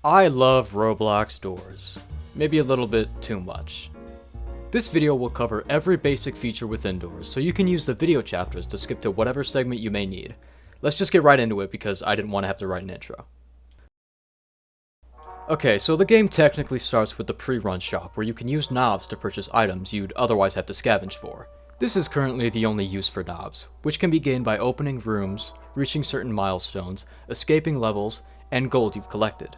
I love Roblox doors. Maybe a little bit too much. This video will cover every basic feature within doors, so you can use the video chapters to skip to whatever segment you may need. Let's just get right into it because I didn't want to have to write an intro. Okay, so the game technically starts with the pre-run shop, where you can use knobs to purchase items you'd otherwise have to scavenge for. This is currently the only use for knobs, which can be gained by opening rooms, reaching certain milestones, escaping levels, and gold you've collected.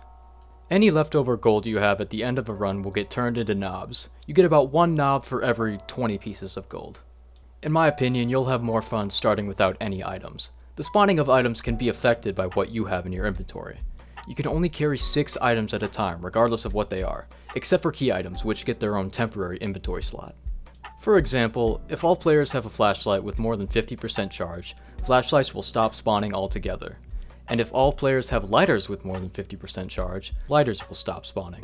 Any leftover gold you have at the end of a run will get turned into knobs. You get about one knob for every 20 pieces of gold. In my opinion, you'll have more fun starting without any items. The spawning of items can be affected by what you have in your inventory. You can only carry 6 items at a time, regardless of what they are, except for key items, which get their own temporary inventory slot. For example, if all players have a flashlight with more than 50% charge, flashlights will stop spawning altogether. And if all players have lighters with more than 50% charge, lighters will stop spawning.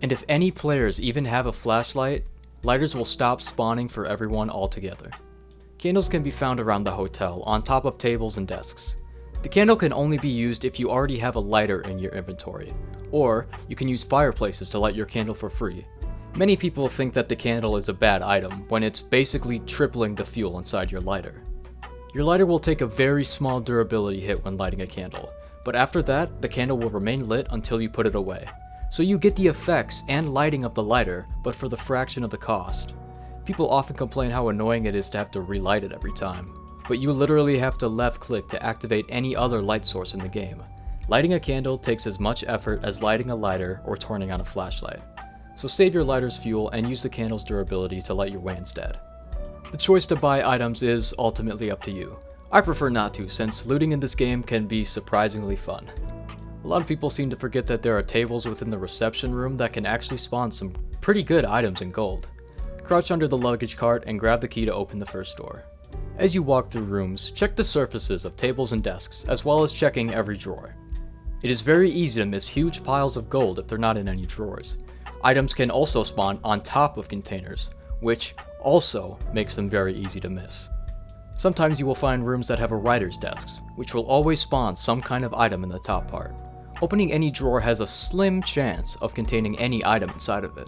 And if any players even have a flashlight, lighters will stop spawning for everyone altogether. Candles can be found around the hotel, on top of tables and desks. The candle can only be used if you already have a lighter in your inventory, or you can use fireplaces to light your candle for free. Many people think that the candle is a bad item, when it's basically tripling the fuel inside your lighter. Your lighter will take a very small durability hit when lighting a candle, but after that, the candle will remain lit until you put it away. So you get the effects and lighting of the lighter, but for the fraction of the cost. People often complain how annoying it is to have to relight it every time, but you literally have to left click to activate any other light source in the game. Lighting a candle takes as much effort as lighting a lighter or turning on a flashlight. So save your lighter's fuel and use the candle's durability to light your way instead. The choice to buy items is ultimately up to you. I prefer not to, since looting in this game can be surprisingly fun. A lot of people seem to forget that there are tables within the reception room that can actually spawn some pretty good items in gold. Crouch under the luggage cart and grab the key to open the first door. As you walk through rooms, check the surfaces of tables and desks, as well as checking every drawer. It is very easy to miss huge piles of gold if they're not in any drawers. Items can also spawn on top of containers, which also makes them very easy to miss. Sometimes you will find rooms that have a writer's desk, which will always spawn some kind of item in the top part. Opening any drawer has a slim chance of containing any item inside of it.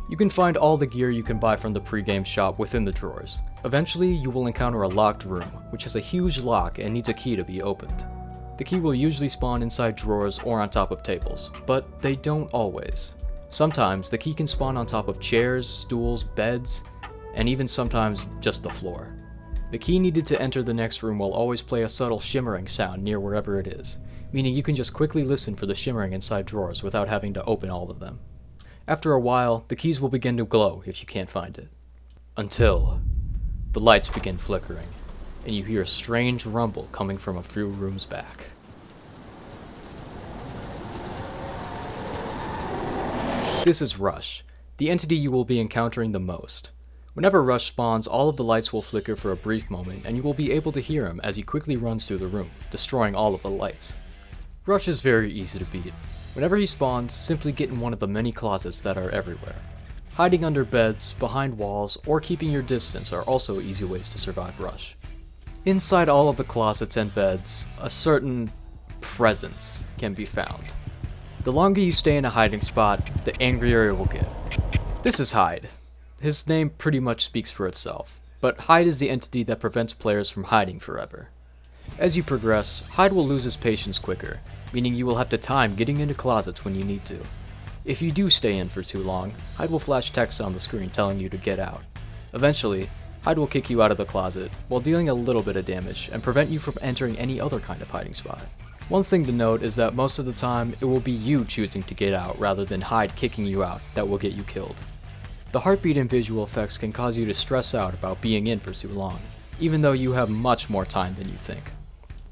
You can find all the gear you can buy from the pre-game shop within the drawers. Eventually, you will encounter a locked room, which has a huge lock and needs a key to be opened. The key will usually spawn inside drawers or on top of tables, but they don't always. Sometimes the key can spawn on top of chairs, stools, beds, and even sometimes just the floor. The key needed to enter the next room will always play a subtle shimmering sound near wherever it is, meaning you can just quickly listen for the shimmering inside drawers without having to open all of them. After a while, the keys will begin to glow if you can't find it. Until the lights begin flickering, and you hear a strange rumble coming from a few rooms back. This is Rush, the entity you will be encountering the most. Whenever Rush spawns, all of the lights will flicker for a brief moment, and you will be able to hear him as he quickly runs through the room, destroying all of the lights. Rush is very easy to beat. Whenever he spawns, simply get in one of the many closets that are everywhere. Hiding under beds, behind walls, or keeping your distance are also easy ways to survive Rush. Inside all of the closets and beds, a certain presence can be found. The longer you stay in a hiding spot, the angrier it will get. This is Hyde. His name pretty much speaks for itself, but Hyde is the entity that prevents players from hiding forever. As you progress, Hyde will lose his patience quicker, meaning you will have to time getting into closets when you need to. If you do stay in for too long, Hyde will flash text on the screen telling you to get out. Eventually, Hyde will kick you out of the closet, while dealing a little bit of damage, and prevent you from entering any other kind of hiding spot. One thing to note is that most of the time, it will be you choosing to get out rather than Hyde kicking you out that will get you killed. The heartbeat and visual effects can cause you to stress out about being in for too long, even though you have much more time than you think.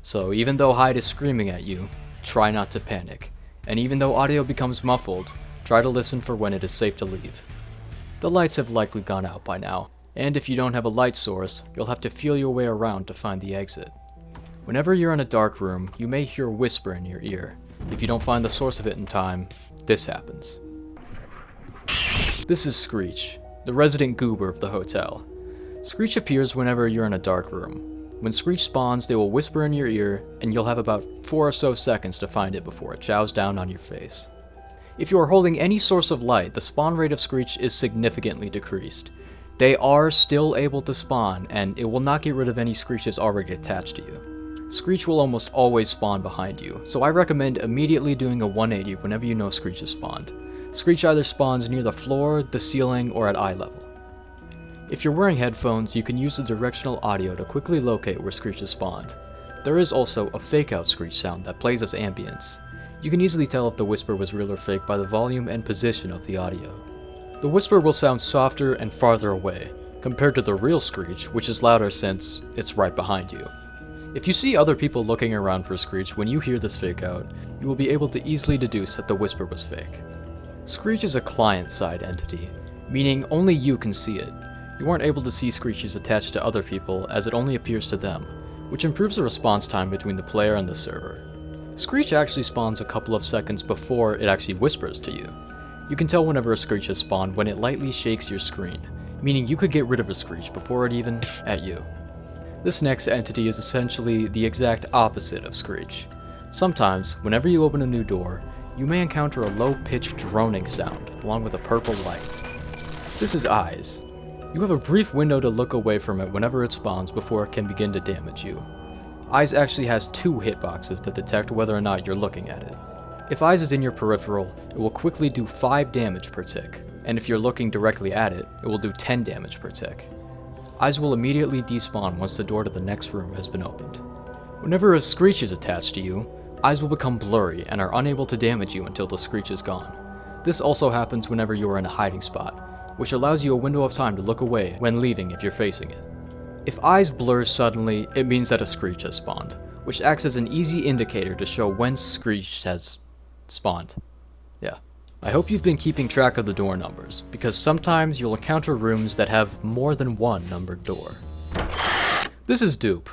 So even though Hyde is screaming at you, try not to panic, and even though audio becomes muffled, try to listen for when it is safe to leave. The lights have likely gone out by now, and if you don't have a light source, you'll have to feel your way around to find the exit. Whenever you're in a dark room, you may hear a whisper in your ear. If you don't find the source of it in time, this happens. This is Screech, the resident goober of the hotel. Screech appears whenever you're in a dark room. When Screech spawns, they will whisper in your ear, and you'll have about 4 or so seconds to find it before it chows down on your face. If you are holding any source of light, the spawn rate of Screech is significantly decreased. They are still able to spawn, and it will not get rid of any Screeches already attached to you. Screech will almost always spawn behind you, so I recommend immediately doing a 180 whenever you know Screech has spawned. Screech either spawns near the floor, the ceiling, or at eye level. If you're wearing headphones, you can use the directional audio to quickly locate where Screech has spawned. There is also a fake-out Screech sound that plays as ambience. You can easily tell if the whisper was real or fake by the volume and position of the audio. The whisper will sound softer and farther away, compared to the real Screech, which is louder since it's right behind you. If you see other people looking around for Screech when you hear this fake-out, you will be able to easily deduce that the whisper was fake. Screech is a client-side entity, meaning only you can see it. You aren't able to see Screeches attached to other people as it only appears to them, which improves the response time between the player and the server. Screech actually spawns a couple of seconds before it actually whispers to you. You can tell whenever a Screech has spawned when it lightly shakes your screen, meaning you could get rid of a Screech before it even at you. This next entity is essentially the exact opposite of Screech. Sometimes, whenever you open a new door, you may encounter a low-pitched droning sound, along with a purple light. This is Eyes. You have a brief window to look away from it whenever it spawns before it can begin to damage you. Eyes actually has 2 hitboxes that detect whether or not you're looking at it. If Eyes is in your peripheral, it will quickly do 5 damage per tick, and if you're looking directly at it, it will do 10 damage per tick. Eyes will immediately despawn once the door to the next room has been opened. Whenever a Screech is attached to you, Eyes will become blurry and are unable to damage you until the Screech is gone. This also happens whenever you are in a hiding spot, which allows you a window of time to look away when leaving if you're facing it. If Eyes blurs suddenly, it means that a Screech has spawned, which acts as an easy indicator to show when Screech has spawned. Yeah. I hope you've been keeping track of the door numbers, because sometimes you'll encounter rooms that have more than one numbered door. This is Dupe.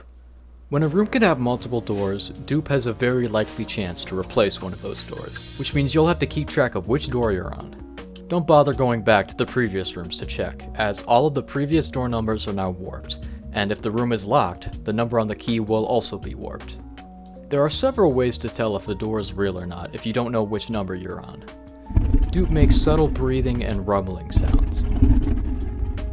When a room can have multiple doors, Dupe has a very likely chance to replace one of those doors, which means you'll have to keep track of which door you're on. Don't bother going back to the previous rooms to check, as all of the previous door numbers are now warped, and if the room is locked, the number on the key will also be warped. There are several ways to tell if the door is real or not if you don't know which number you're on. Dupe makes subtle breathing and rumbling sounds.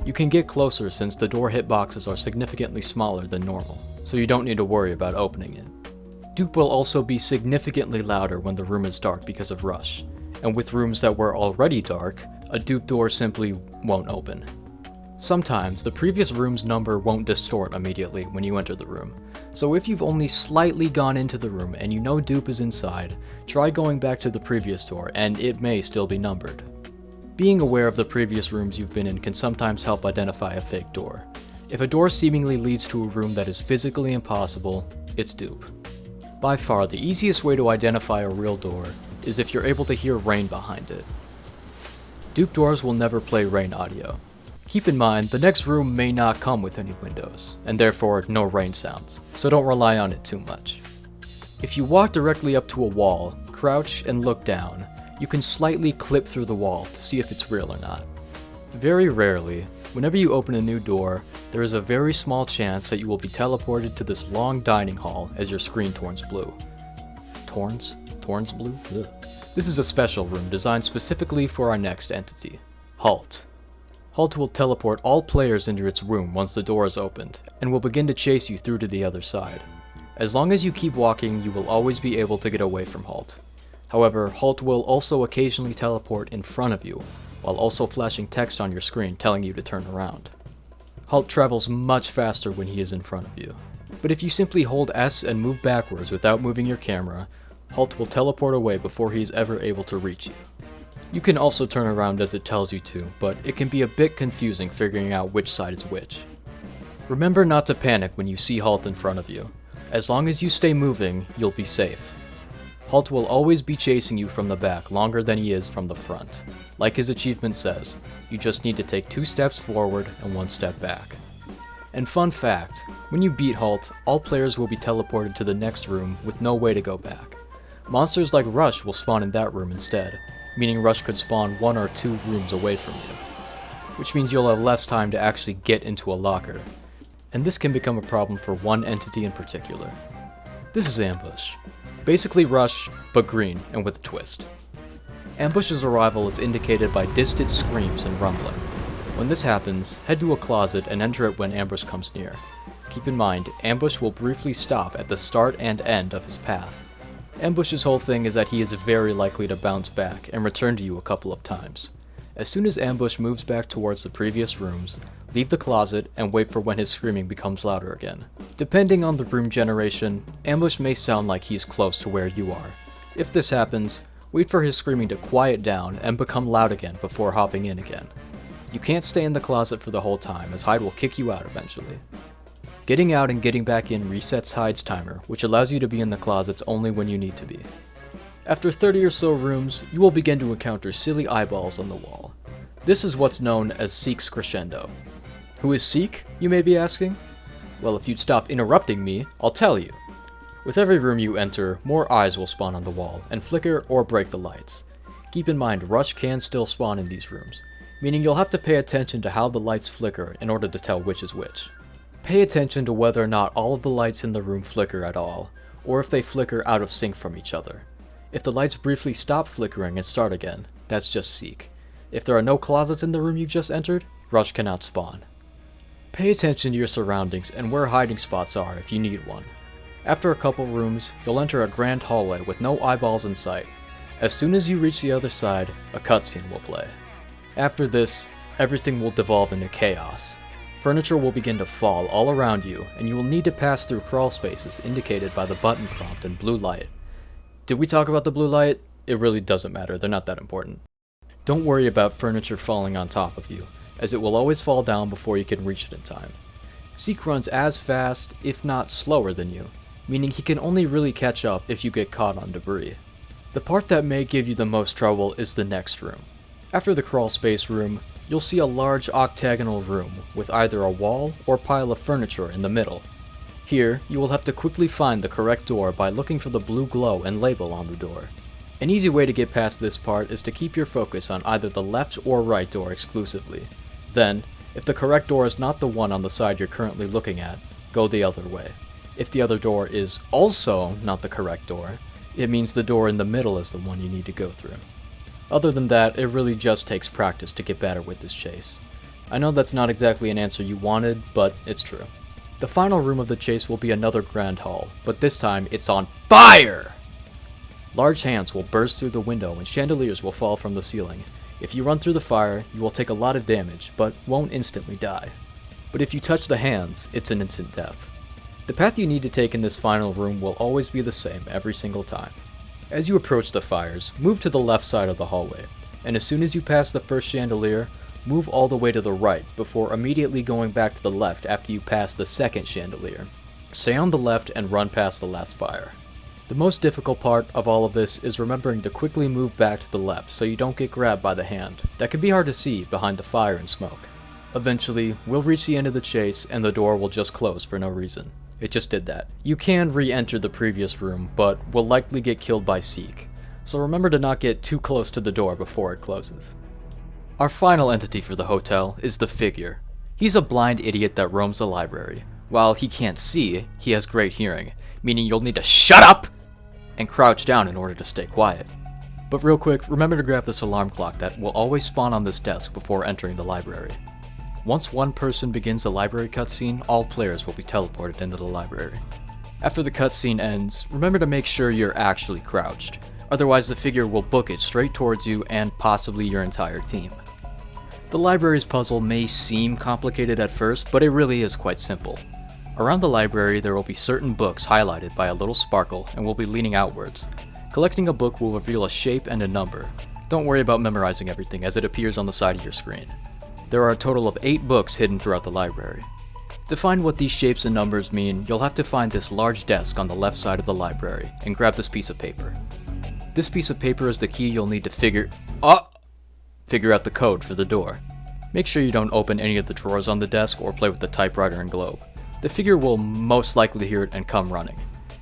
You can get closer since the door hitboxes are significantly smaller than normal, so you don't need to worry about opening it. Dupe will also be significantly louder when the room is dark because of rush, and with rooms that were already dark, a dupe door simply won't open. Sometimes, the previous room's number won't distort immediately when you enter the room, so if you've only slightly gone into the room and you know Dupe is inside, try going back to the previous door and it may still be numbered. Being aware of the previous rooms you've been in can sometimes help identify a fake door. If a door seemingly leads to a room that is physically impossible, it's Dupe. By far, the easiest way to identify a real door is if you're able to hear rain behind it. Dupe doors will never play rain audio. Keep in mind, the next room may not come with any windows, and therefore no rain sounds, so don't rely on it too much. If you walk directly up to a wall, crouch and look down, you can slightly clip through the wall to see if it's real or not. Very rarely, whenever you open a new door, there is a very small chance that you will be teleported to this long dining hall as your screen turns blue. Turns blue? Ugh. This is a special room designed specifically for our next entity, Halt. Halt will teleport all players into its room once the door is opened, and will begin to chase you through to the other side. As long as you keep walking, you will always be able to get away from Halt. However, Halt will also occasionally teleport in front of you, while also flashing text on your screen telling you to turn around. Halt travels much faster when he is in front of you, but if you simply hold S and move backwards without moving your camera, Halt will teleport away before he is ever able to reach you. You can also turn around as it tells you to, but it can be a bit confusing figuring out which side is which. Remember not to panic when you see Halt in front of you. As long as you stay moving, you'll be safe. Halt will always be chasing you from the back longer than he is from the front. Like his achievement says, you just need to take 2 steps forward and 1 step back. And fun fact, when you beat Halt, all players will be teleported to the next room with no way to go back. Monsters like Rush will spawn in that room instead, meaning Rush could spawn 1 or 2 rooms away from you, which means you'll have less time to actually get into a locker, and this can become a problem for one entity in particular. This is Ambush. Basically Rush, but green and with a twist. Ambush's arrival is indicated by distant screams and rumbling. When this happens, head to a closet and enter it when Ambush comes near. Keep in mind, Ambush will briefly stop at the start and end of his path. Ambush's whole thing is that he is very likely to bounce back and return to you a couple of times. As soon as Ambush moves back towards the previous rooms, leave the closet and wait for when his screaming becomes louder again. Depending on the room generation, Ambush may sound like he's close to where you are. If this happens, wait for his screaming to quiet down and become loud again before hopping in again. You can't stay in the closet for the whole time, as Hyde will kick you out eventually. Getting out and getting back in resets Hyde's timer, which allows you to be in the closets only when you need to be. After 30 or so rooms, you will begin to encounter silly eyeballs on the wall. This is what's known as Seek's Crescendo. Who is Seek, you may be asking? Well, if you'd stop interrupting me, I'll tell you. With every room you enter, more eyes will spawn on the wall, and flicker or break the lights. Keep in mind, Rush can still spawn in these rooms, meaning you'll have to pay attention to how the lights flicker in order to tell which is which. Pay attention to whether or not all of the lights in the room flicker at all, or if they flicker out of sync from each other. If the lights briefly stop flickering and start again, that's just Seek. If there are no closets in the room you've just entered, Rush cannot spawn. Pay attention to your surroundings and where hiding spots are if you need one. After a couple rooms, you'll enter a grand hallway with no eyeballs in sight. As soon as you reach the other side, a cutscene will play. After this, everything will devolve into chaos. Furniture will begin to fall all around you, and you will need to pass through crawl spaces indicated by the button prompt and blue light. Did we talk about the blue light? It really doesn't matter, they're not that important. Don't worry about furniture falling on top of you, as it will always fall down before you can reach it in time. Seek runs as fast, if not slower than you, meaning he can only really catch up if you get caught on debris. The part that may give you the most trouble is the next room. After the crawl space room, you'll see a large octagonal room with either a wall or pile of furniture in the middle. Here, you will have to quickly find the correct door by looking for the blue glow and label on the door. An easy way to get past this part is to keep your focus on either the left or right door exclusively. Then, if the correct door is not the one on the side you're currently looking at, go the other way. If the other door is also not the correct door, it means the door in the middle is the one you need to go through. Other than that, it really just takes practice to get better with this chase. I know that's not exactly an answer you wanted, but it's true. The final room of the chase will be another grand hall, but this time it's on fire! Large hands will burst through the window and chandeliers will fall from the ceiling. If you run through the fire, you will take a lot of damage, but won't instantly die. But if you touch the hands, it's an instant death. The path you need to take in this final room will always be the same every single time. As you approach the fires, move to the left side of the hallway, and as soon as you pass the first chandelier, move all the way to the right before immediately going back to the left after you pass the second chandelier. Stay on the left and run past the last fire. The most difficult part of all of this is remembering to quickly move back to the left so you don't get grabbed by the hand. That can be hard to see behind the fire and smoke. Eventually, we'll reach the end of the chase and the door will just close for no reason. It just did that. You can re-enter the previous room, but will likely get killed by Seek, so remember to not get too close to the door before it closes. Our final entity for the hotel is the Figure. He's a blind idiot that roams the library. While he can't see, he has great hearing, meaning you'll need to shut up and crouch down in order to stay quiet. But real quick, remember to grab this alarm clock that will always spawn on this desk before entering the library. Once one person begins the library cutscene, all players will be teleported into the library. After the cutscene ends, remember to make sure you're actually crouched, otherwise the Figure will book it straight towards you and possibly your entire team. The library's puzzle may seem complicated at first, but it really is quite simple. Around the library there will be certain books highlighted by a little sparkle and will be leaning outwards. Collecting a book will reveal a shape and a number. Don't worry about memorizing everything as it appears on the side of your screen. There are a total of 8 books hidden throughout the library. To find what these shapes and numbers mean, you'll have to find this large desk on the left side of the library and grab this piece of paper. This piece of paper is the key you'll need to figure out the code for the door. Make sure you don't open any of the drawers on the desk or play with the typewriter and globe. The Figure will most likely hear it and come running.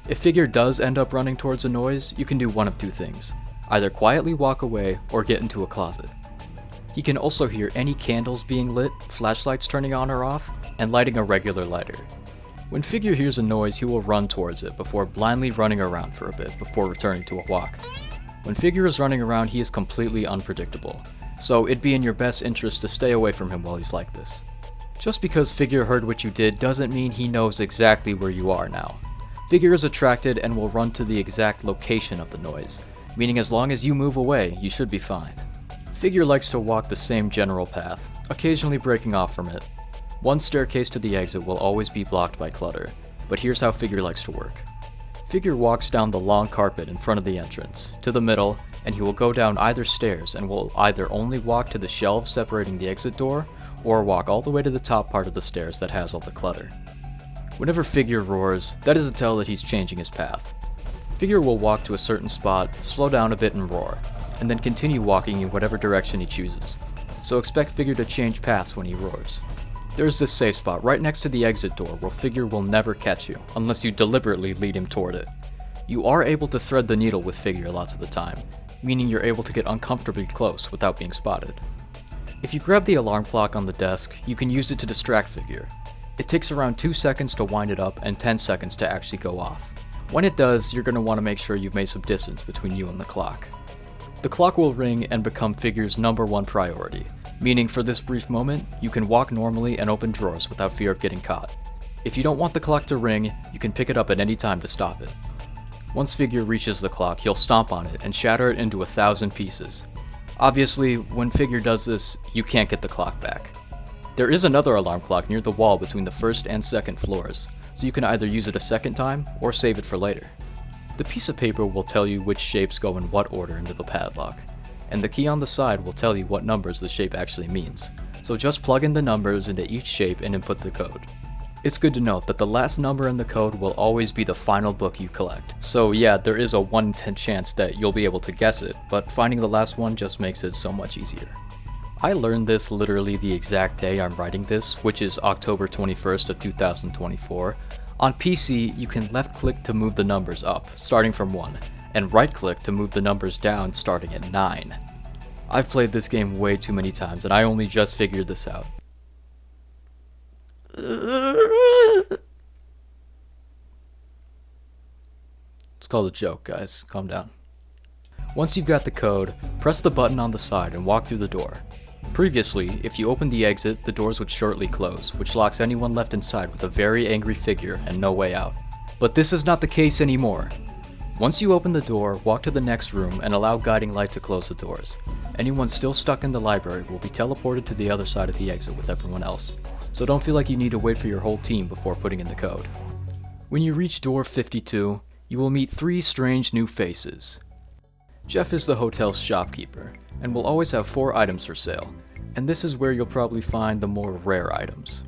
If Figure does end up running towards a noise, you can do one of two things. Either quietly walk away or get into a closet. He can also hear any candles being lit, flashlights turning on or off, and lighting a regular lighter. When Figure hears a noise, he will run towards it before blindly running around for a bit before returning to a walk. When Figure is running around, he is completely unpredictable, so it'd be in your best interest to stay away from him while he's like this. Just because Figure heard what you did doesn't mean he knows exactly where you are now. Figure is attracted and will run to the exact location of the noise, meaning as long as you move away, you should be fine. Figure likes to walk the same general path, occasionally breaking off from it. One staircase to the exit will always be blocked by clutter, but here's how Figure likes to work. Figure walks down the long carpet in front of the entrance, to the middle, and he will go down either stairs and will either only walk to the shelves separating the exit door, or walk all the way to the top part of the stairs that has all the clutter. Whenever Figure roars, that is a tell that he's changing his path. Figure will walk to a certain spot, slow down a bit and roar, and then continue walking in whatever direction he chooses. So expect Figure to change paths when he roars. There is this safe spot right next to the exit door where Figure will never catch you, unless you deliberately lead him toward it. You are able to thread the needle with Figure lots of the time, meaning you're able to get uncomfortably close without being spotted. If you grab the alarm clock on the desk, you can use it to distract Figure. It takes around 2 seconds to wind it up and 10 seconds to actually go off. When it does, you're going to want to make sure you've made some distance between you and the clock. The clock will ring and become Figure's #1 priority, meaning for this brief moment, you can walk normally and open drawers without fear of getting caught. If you don't want the clock to ring, you can pick it up at any time to stop it. Once Figure reaches the clock, he'll stomp on it and shatter it into 1,000 pieces. Obviously, when Figure does this, you can't get the clock back. There is another alarm clock near the wall between the first and second floors, so you can either use it a second time or save it for later. The piece of paper will tell you which shapes go in what order into the padlock, and the key on the side will tell you what numbers the shape actually means, so just plug in the numbers into each shape and input the code. It's good to note that the last number in the code will always be the final book you collect, so yeah, there is a 1 in 10 chance that you'll be able to guess it, but finding the last one just makes it so much easier. I learned this literally the exact day I'm writing this, which is October 21st of 2024. On PC, you can left click to move the numbers up, starting from 1, and right click to move the numbers down starting at 9. I've played this game way too many times and I only just figured this out. It's called a joke, guys. Calm down. Once you've got the code, press the button on the side and walk through the door. Previously, if you opened the exit, the doors would shortly close, which locks anyone left inside with a very angry Figure and no way out. But this is not the case anymore. Once you open the door, walk to the next room and allow guiding light to close the doors. Anyone still stuck in the library will be teleported to the other side of the exit with everyone else, so don't feel like you need to wait for your whole team before putting in the code. When you reach door 52, you will meet 3 strange new faces. Jeff is the hotel's shopkeeper, and will always have 4 items for sale, and this is where you'll probably find the more rare items.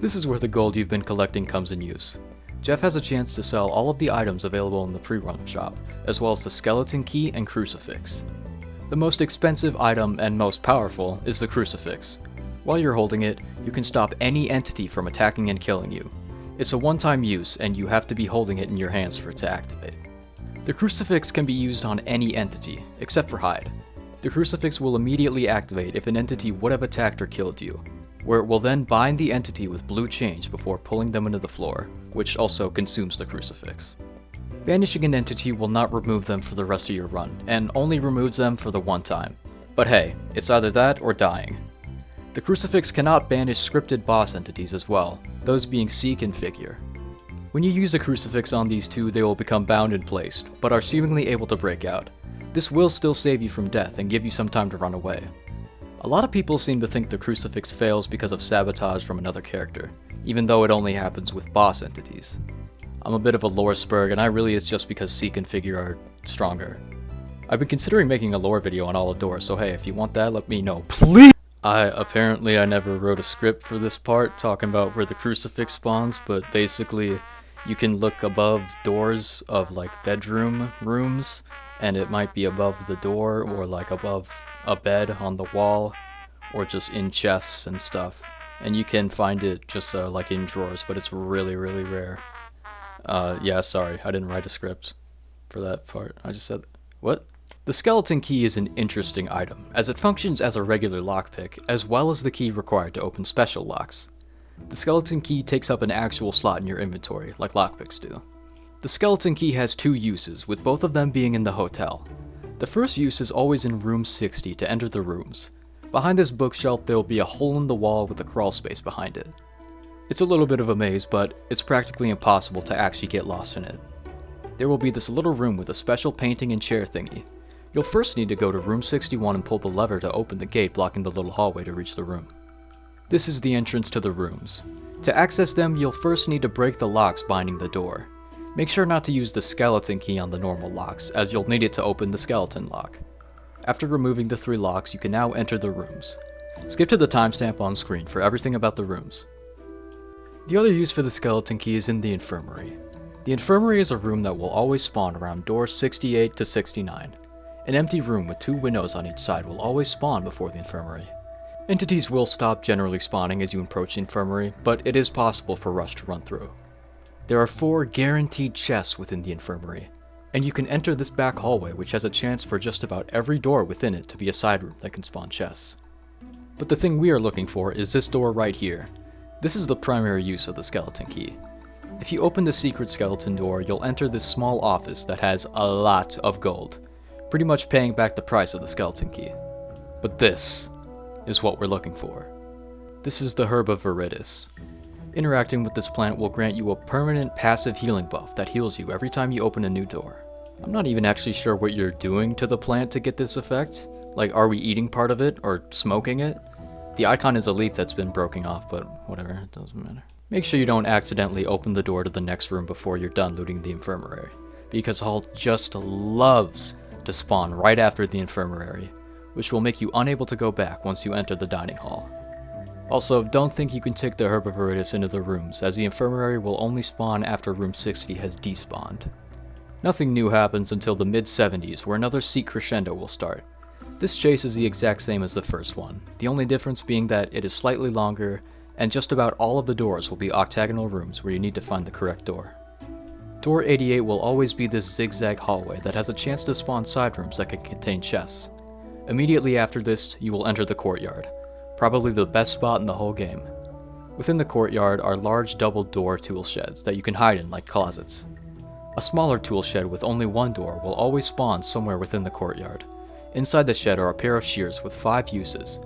This is where the gold you've been collecting comes in use. Jeff has a chance to sell all of the items available in the pre-run shop, as well as the skeleton key and crucifix. The most expensive item and most powerful is the crucifix. While you're holding it, you can stop any entity from attacking and killing you. It's a one-time use, and you have to be holding it in your hands for it to activate. The crucifix can be used on any entity, except for Hyde. The crucifix will immediately activate if an entity would have attacked or killed you, where it will then bind the entity with blue chains before pulling them into the floor, which also consumes the crucifix. Banishing an entity will not remove them for the rest of your run, and only removes them for the one time. But hey, it's either that or dying. The crucifix cannot banish scripted boss entities as well, those being Seek and Figure. When you use a crucifix on these two, they will become bound and placed, but are seemingly able to break out. This will still save you from death and give you some time to run away. A lot of people seem to think the crucifix fails because of sabotage from another character, even though it only happens with boss entities. I'm a bit of a lore spurg, and it's just because Seek and Figure are stronger. I've been considering making a lore video on all of doors, so hey, if you want that, let me know, please! I never wrote a script for this part talking about where the crucifix spawns, but basically, you can look above doors of like bedroom rooms, and it might be above the door or like above a bed on the wall, or just in chests and stuff. And you can find it just like in drawers, but it's really, really rare. Yeah, sorry, I didn't write a script for that part. I just said, what? The skeleton key is an interesting item, as it functions as a regular lockpick, as well as the key required to open special locks. The skeleton key takes up an actual slot in your inventory, like lockpicks do. The skeleton key has 2 uses, with both of them being in the hotel. The first use is always in room 60 to enter the rooms. Behind this bookshelf there will be a hole in the wall with a crawl space behind it. It's a little bit of a maze, but it's practically impossible to actually get lost in it. There will be this little room with a special painting and chair thingy. You'll first need to go to room 61 and pull the lever to open the gate blocking the little hallway to reach the room. This is the entrance to the rooms. To access them, you'll first need to break the locks binding the door. Make sure not to use the skeleton key on the normal locks, as you'll need it to open the skeleton lock. After removing the 3 locks, you can now enter the rooms. Skip to the timestamp on screen for everything about the rooms. The other use for the skeleton key is in the infirmary. The infirmary is a room that will always spawn around doors 68 to 69. An empty room with 2 windows on each side will always spawn before the infirmary. Entities will stop generally spawning as you approach the infirmary, but it is possible for Rush to run through. There are 4 guaranteed chests within the infirmary, and you can enter this back hallway which has a chance for just about every door within it to be a side room that can spawn chests. But the thing we are looking for is this door right here. This is the primary use of the skeleton key. If you open the secret skeleton door, you'll enter this small office that has a lot of gold, pretty much paying back the price of the skeleton key. But this is what we're looking for. This is the herb of Viridis. Interacting with this plant will grant you a permanent passive healing buff that heals you every time you open a new door. I'm not even actually sure what you're doing to the plant to get this effect. Like, are we eating part of it or smoking it? The icon is a leaf that's been broken off, but whatever, it doesn't matter. Make sure you don't accidentally open the door to the next room before you're done looting the infirmary, because Halt just loves to spawn right after the infirmary, which will make you unable to go back once you enter the dining hall. Also, don't think you can take the herb of Viridis into the rooms, as the infirmary will only spawn after room 60 has despawned. Nothing new happens until the mid-70s, where another seek crescendo will start. This chase is the exact same as the first one, the only difference being that it is slightly longer, and just about all of the doors will be octagonal rooms where you need to find the correct door. Door 88 will always be this zigzag hallway that has a chance to spawn side rooms that can contain chests. Immediately after this, you will enter the courtyard, probably the best spot in the whole game. Within the courtyard are large double-door tool sheds that you can hide in like closets. A smaller tool shed with only 1 door will always spawn somewhere within the courtyard. Inside the shed are a pair of shears with 5 uses.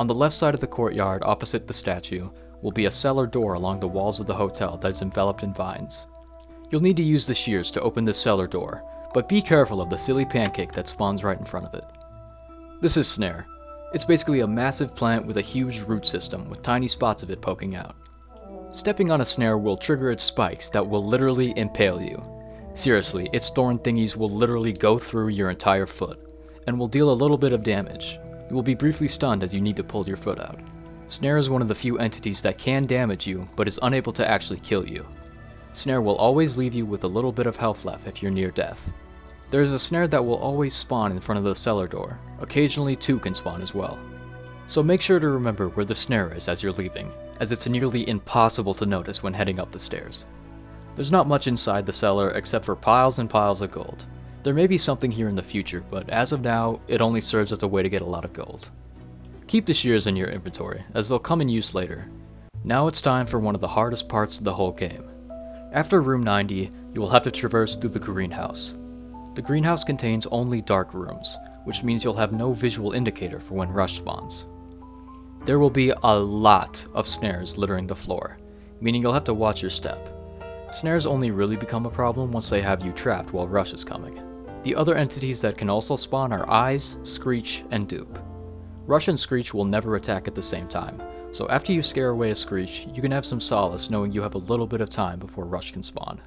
On the left side of the courtyard, opposite the statue, will be a cellar door along the walls of the hotel that is enveloped in vines. You'll need to use the shears to open this cellar door, but be careful of the silly pancake that spawns right in front of it. This is Snare. It's basically a massive plant with a huge root system with tiny spots of it poking out. Stepping on a snare will trigger its spikes that will literally impale you. Seriously, its thorn thingies will literally go through your entire foot, and will deal a little bit of damage. You will be briefly stunned as you need to pull your foot out. Snare is one of the few entities that can damage you, but is unable to actually kill you. Snare will always leave you with a little bit of health left if you're near death. There is a snare that will always spawn in front of the cellar door. Occasionally 2 can spawn as well. So make sure to remember where the snare is as you're leaving, as it's nearly impossible to notice when heading up the stairs. There's not much inside the cellar except for piles and piles of gold. There may be something here in the future, but as of now, it only serves as a way to get a lot of gold. Keep the shears in your inventory, as they'll come in use later. Now it's time for one of the hardest parts of the whole game. After room 90, you will have to traverse through the greenhouse. The greenhouse contains only dark rooms, which means you'll have no visual indicator for when Rush spawns. There will be a lot of snares littering the floor, meaning you'll have to watch your step. Snares only really become a problem once they have you trapped while Rush is coming. The other entities that can also spawn are Eyes, Screech, and Dupe. Rush and Screech will never attack at the same time, so after you scare away a Screech, you can have some solace knowing you have a little bit of time before Rush can spawn.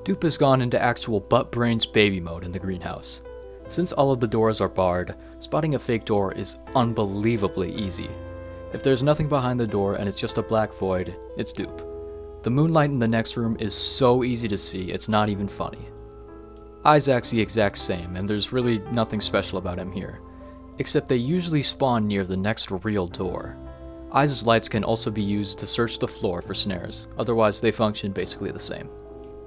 Dupe has gone into actual butt-brains baby mode in the greenhouse. Since all of the doors are barred, spotting a fake door is unbelievably easy. If there's nothing behind the door and it's just a black void, it's Dupe. The moonlight in the next room is so easy to see, it's not even funny. Isaac's the exact same, and there's really nothing special about him here, except they usually spawn near the next real door. Isaac's lights can also be used to search the floor for snares, otherwise they function basically the same.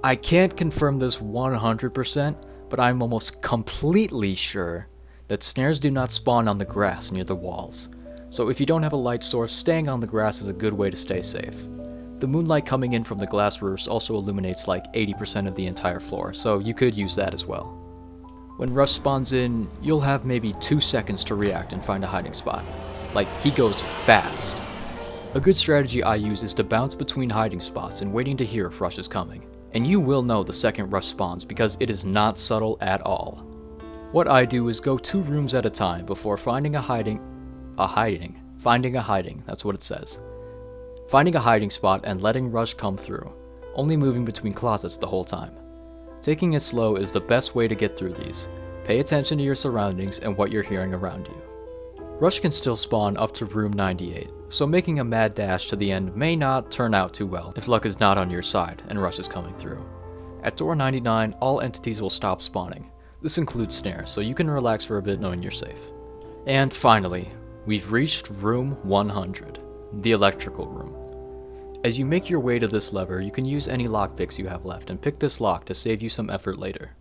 I can't confirm this 100%, but I'm almost completely sure that snares do not spawn on the grass near the walls, so if you don't have a light source, staying on the grass is a good way to stay safe. The moonlight coming in from the glass roofs also illuminates like 80% of the entire floor, so you could use that as well. When Rush spawns in, you'll have maybe 2 seconds to react and find a hiding spot. Like, he goes fast. A good strategy I use is to bounce between hiding spots and waiting to hear if Rush is coming. And you will know the second Rush spawns because it is not subtle at all. What I do is go 2 rooms at a time before finding a hiding, that's what it says. Finding a hiding spot and letting Rush come through, only moving between closets the whole time. Taking it slow is the best way to get through these. Pay attention to your surroundings and what you're hearing around you. Rush can still spawn up to room 98, so making a mad dash to the end may not turn out too well if luck is not on your side and Rush is coming through. At door 99, all entities will stop spawning. This includes Snare, so you can relax for a bit knowing you're safe. And finally, we've reached room 100, the electrical room. As you make your way to this lever, you can use any lockpicks you have left and pick this lock to save you some effort later.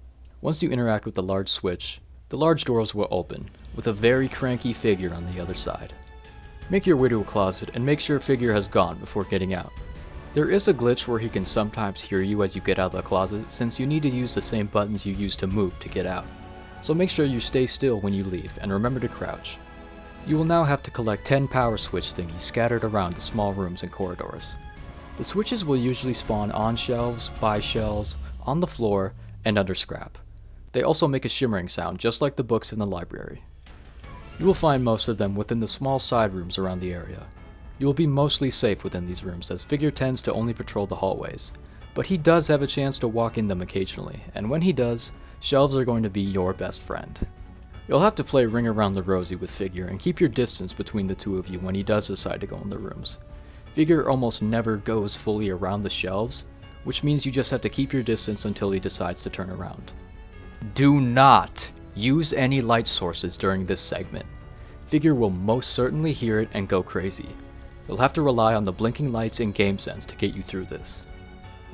Once you interact with the large switch, the large doors will open, with a very cranky figure on the other side. Make your way to a closet and make sure figure has gone before getting out. There is a glitch where he can sometimes hear you as you get out of the closet, since you need to use the same buttons you use to move to get out. So make sure you stay still when you leave and remember to crouch. You will now have to collect 10 power switch thingies scattered around the small rooms and corridors. The switches will usually spawn on shelves, by shelves, on the floor, and under scrap. They also make a shimmering sound just like the books in the library. You will find most of them within the small side rooms around the area. You will be mostly safe within these rooms as Figure tends to only patrol the hallways, but he does have a chance to walk in them occasionally, and when he does, shelves are going to be your best friend. You'll have to play Ring Around the Rosie with Figure and keep your distance between the two of you when he does decide to go in the rooms. Figure almost never goes fully around the shelves, which means you just have to keep your distance until he decides to turn around. Do not use any light sources during this segment. Figure will most certainly hear it and go crazy. You'll have to rely on the blinking lights and game sense to get you through this.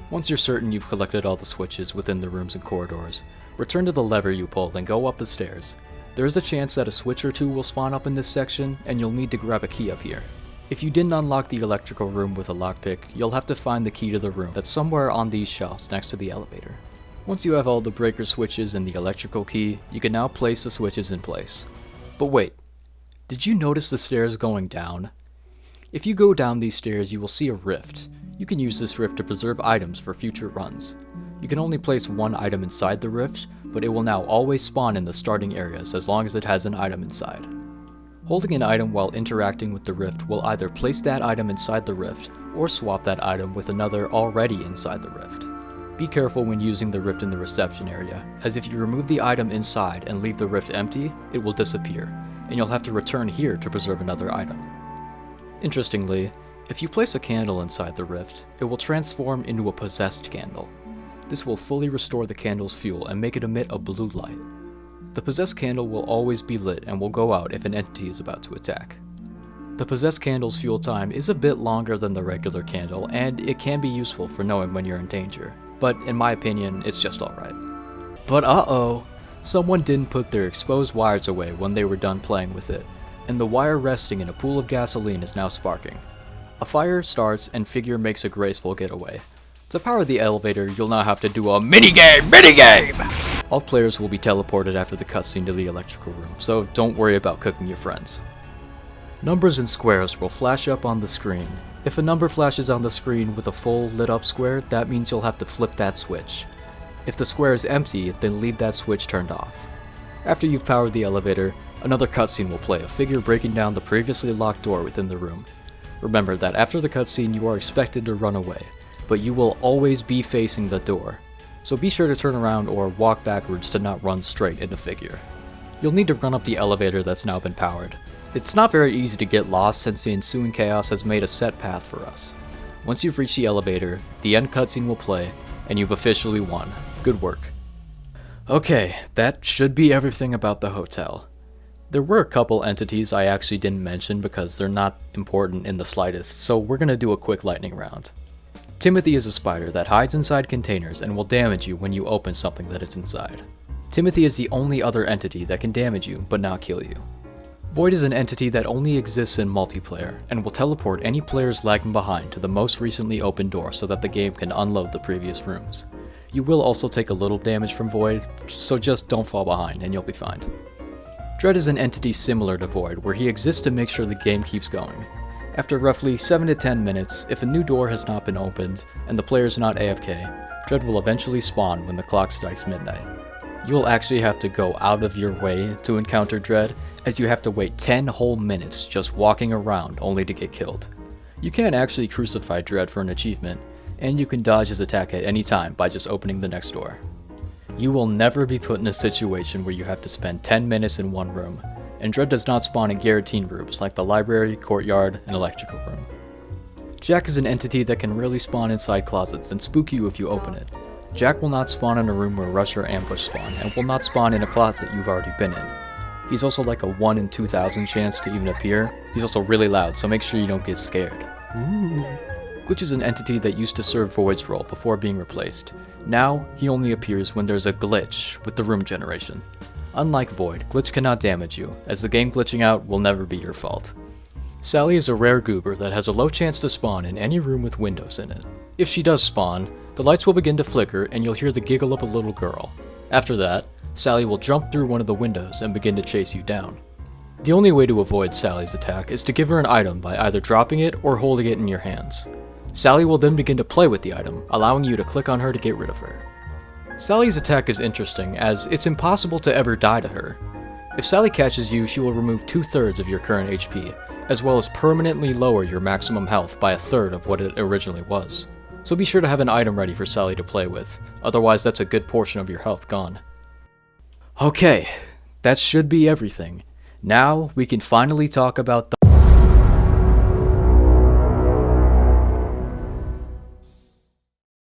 Once you're certain you've collected all the switches within the rooms and corridors, return to the lever you pulled and go up the stairs. There is a chance that a switch or two will spawn up in this section, and you'll need to grab a key up here. If you didn't unlock the electrical room with a lockpick, you'll have to find the key to the room that's somewhere on these shelves next to the elevator. Once you have all the breaker switches and the electrical key, you can now place the switches in place. But wait, did you notice the stairs going down? If you go down these stairs, you will see a rift. You can use this rift to preserve items for future runs. You can only place one item inside the rift, but it will now always spawn in the starting areas as long as it has an item inside. Holding an item while interacting with the rift will either place that item inside the rift, or swap that item with another already inside the rift. Be careful when using the rift in the reception area, as if you remove the item inside and leave the rift empty, it will disappear, and you'll have to return here to preserve another item. Interestingly, if you place a candle inside the rift, it will transform into a possessed candle. This will fully restore the candle's fuel and make it emit a blue light. The possessed candle will always be lit and will go out if an entity is about to attack. The possessed candle's fuel time is a bit longer than the regular candle, and it can be useful for knowing when you're in danger, but in my opinion, it's just alright. But uh-oh, someone didn't put their exposed wires away when they were done playing with it, and the wire resting in a pool of gasoline is now sparking. A fire starts and Figure makes a graceful getaway. To power the elevator, you'll now have to do a minigame! All players will be teleported after the cutscene to the electrical room, so don't worry about cooking your friends. Numbers and squares will flash up on the screen. If a number flashes on the screen with a full lit up square, that means you'll have to flip that switch. If the square is empty, then leave that switch turned off. After you've powered the elevator, another cutscene will play, a Figure breaking down the previously locked door within the room. Remember that after the cutscene you are expected to run away, but you will always be facing the door. So be sure to turn around or walk backwards to not run straight into Figure. You'll need to run up the elevator that's now been powered. It's not very easy to get lost since the ensuing chaos has made a set path for us. Once you've reached the elevator, the end cutscene will play, and you've officially won. Good work. Okay, that should be everything about the hotel. There were a couple entities I actually didn't mention because they're not important in the slightest, so we're gonna do a quick lightning round. Timothy is a spider that hides inside containers and will damage you when you open something that is inside. Timothy is the only other entity that can damage you but not kill you. Void is an entity that only exists in multiplayer and will teleport any players lagging behind to the most recently opened door so that the game can unload the previous rooms. You will also take a little damage from Void, so just don't fall behind and you'll be fine. Dread is an entity similar to Void, where he exists to make sure the game keeps going. After roughly 7 to 10 minutes, if a new door has not been opened and the player is not AFK, Dread will eventually spawn when the clock strikes midnight. You will actually have to go out of your way to encounter Dread, as you have to wait 10 whole minutes just walking around only to get killed. You can actually crucify Dread for an achievement, and you can dodge his attack at any time by just opening the next door. You will never be put in a situation where you have to spend 10 minutes in one room, and Dread does not spawn in guaranteed rooms like the library, courtyard, and electrical room. Jack is an entity that can rarely spawn inside closets and spook you if you open it. Jack will not spawn in a room where rush or ambush spawn, and will not spawn in a closet you've already been in. He's also like a 1 in 2,000 chance to even appear. He's also really loud, so make sure you don't get scared. Ooh. Glitch is an entity that used to serve Void's role before being replaced. Now, he only appears when there's a glitch with the room generation. Unlike Void, Glitch cannot damage you, as the game glitching out will never be your fault. Sally is a rare goober that has a low chance to spawn in any room with windows in it. If she does spawn, the lights will begin to flicker and you'll hear the giggle of a little girl. After that, Sally will jump through one of the windows and begin to chase you down. The only way to avoid Sally's attack is to give her an item by either dropping it or holding it in your hands. Sally will then begin to play with the item, allowing you to click on her to get rid of her. Sally's attack is interesting as it's impossible to ever die to her. If Sally catches you, she will remove 2/3 of your current HP, as well as permanently lower your maximum health by 1/3 of what it originally was. So be sure to have an item ready for Sally to play with, otherwise that's a good portion of your health gone. Okay, that should be everything. Now we can finally talk about the